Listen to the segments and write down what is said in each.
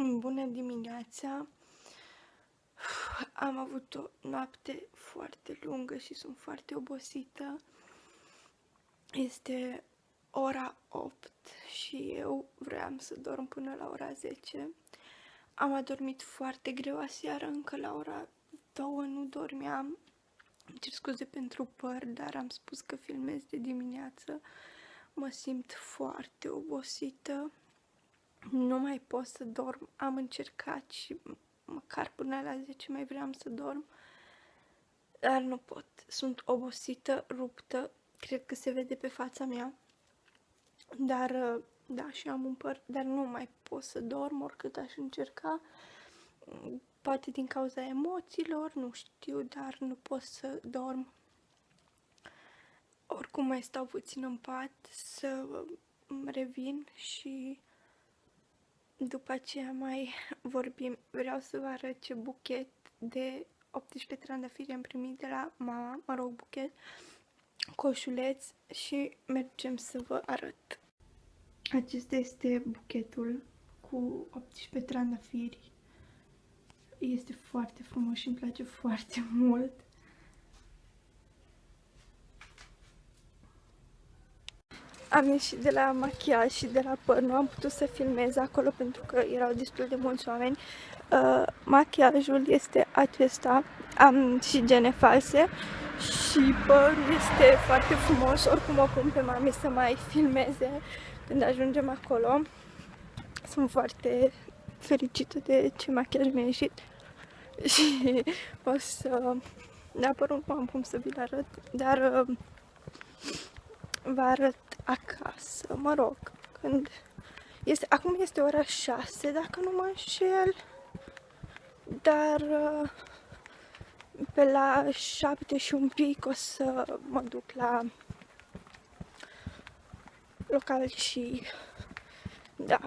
Bună dimineața! Am avut o noapte foarte lungă și sunt foarte obosită. Este ora 8 și eu vreau să dorm până la ora 10. Am adormit foarte greu aseară, încă la ora 2 nu dormeam. Îmi cer scuze pentru păr, dar am spus că filmez de dimineață. Mă simt foarte obosită. Nu mai pot să dorm. Am încercat și măcar până la 10 mai vreau să dorm, dar nu pot. Sunt obosită, ruptă. Cred că se vede pe fața mea. Dar, da, și am un păr, dar nu mai pot să dorm oricât aș încerca. Poate din cauza emoțiilor, nu știu, dar nu pot să dorm. Oricum mai stau puțin în pat să revin și după aceea mai vorbim. Vreau să vă arăt ce buchet de 18 trandafiri am primit de la mama, buchet, coșuleț, și mergem să vă arăt. Acesta este buchetul cu 18 trandafiri. Este foarte frumos și îmi place foarte mult. Am ieșit de la machiaj și de la păr, nu am putut să filmez acolo pentru că erau destul de mulți oameni. Machiajul este acesta, am și gene false și părul este foarte frumos. Oricum o pun pe mami să mai filmeze când ajungem acolo. Sunt foarte fericită de ce machiaj mi-a ieșit și o să... Da, părul nu am cum să vi-l arăt, dar vă arăt acasă, mă rog, când este, acum este ora 6, dacă nu mă înșel, dar pe la 7 și un pic o să mă duc la local și, da,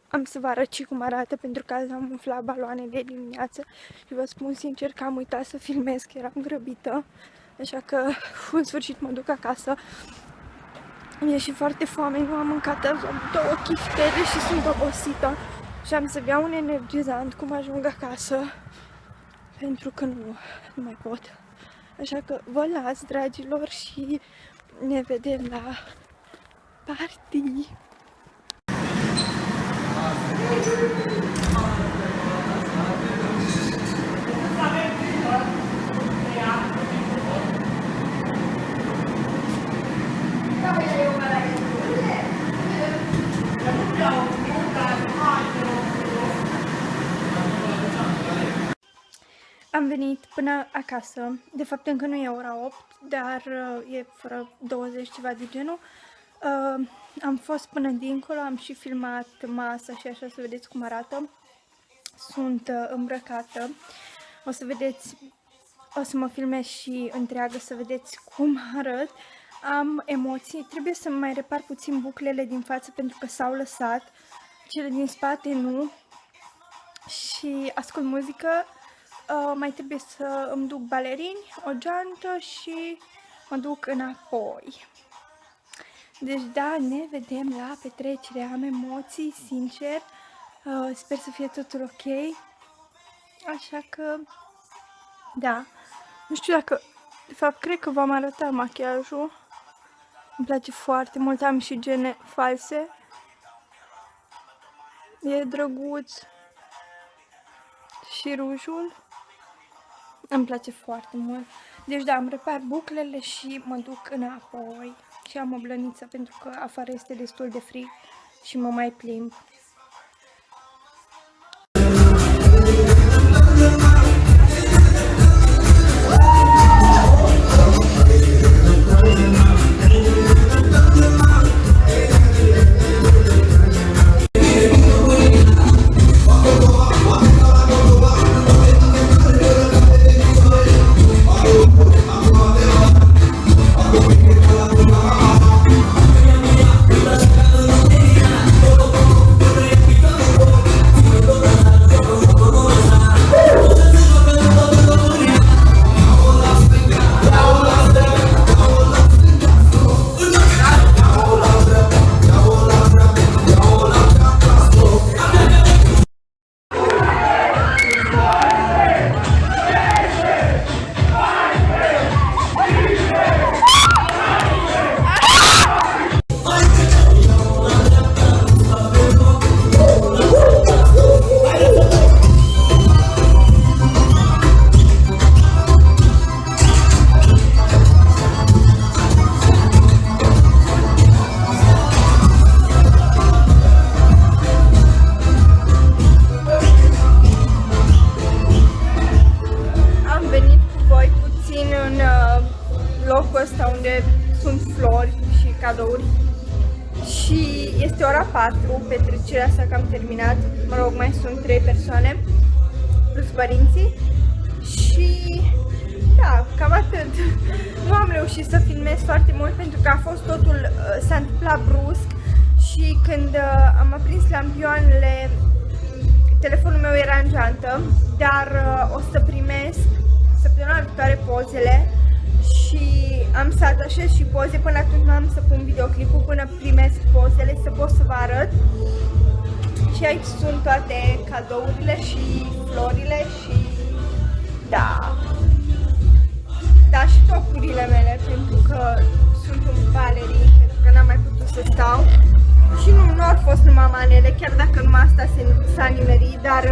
am să vă arăt și cum arată, pentru că azi am umflat baloanele dimineață și vă spun sincer că am uitat să filmez, că eram grăbită, așa că în sfârșit mă duc acasă. Mi-e și foarte foame, nu am mâncat azi 2 chiftele și sunt obosită și am să beau un energizant cum ajung acasă, pentru că nu mai pot. Așa că vă las, dragilor, și ne vedem la party! Am venit până acasă, de fapt încă nu e ora 8, dar e fără 20 ceva de genul. Am fost până dincolo, am și filmat masa și așa, să vedeți cum arată. Sunt îmbrăcată, o să vedeți, o să mă filmez și întreagă să vedeți cum arăt. Am emoții, trebuie să mai repar puțin buclele din față pentru că s-au lăsat, cele din spate nu, și ascult muzică. Mai trebuie să îmi duc balerini, o geantă și mă duc înapoi. Deci da, ne vedem la petrecere, am emoții, sincer, sper să fie totul ok, așa că, da, nu știu dacă, de fapt, cred că v-am arătat machiajul, îmi place foarte mult, am și gene false, e drăguț, și rujul. Îmi place foarte mult. Deci da, îmi repar buclele și mă duc înapoi. Și am o blăniță pentru că afară este destul de frig și mă mai plimb. cadouri. Și este ora 4, petrecerea s-a cam terminat, mă rog, mai sunt 3 persoane, plus părinții. Și da, cam atât. Nu am reușit să filmez foarte mult pentru că a fost totul, s-a întâmplat brusc și când am aprins lampioanele, telefonul meu era în geantă, dar o să primesc săptămâna viitoare pozele și am să atașez și poze, până atunci nu am să pun videoclipul până primesc pozele să pot să vă arăt. Și aici sunt toate cadourile și florile și da. Da, și topurile mele, pentru că sunt un balerin, pentru că n-am mai putut să stau. Și nu au fost numai manele, chiar dacă numai asta s-a nimerit, dar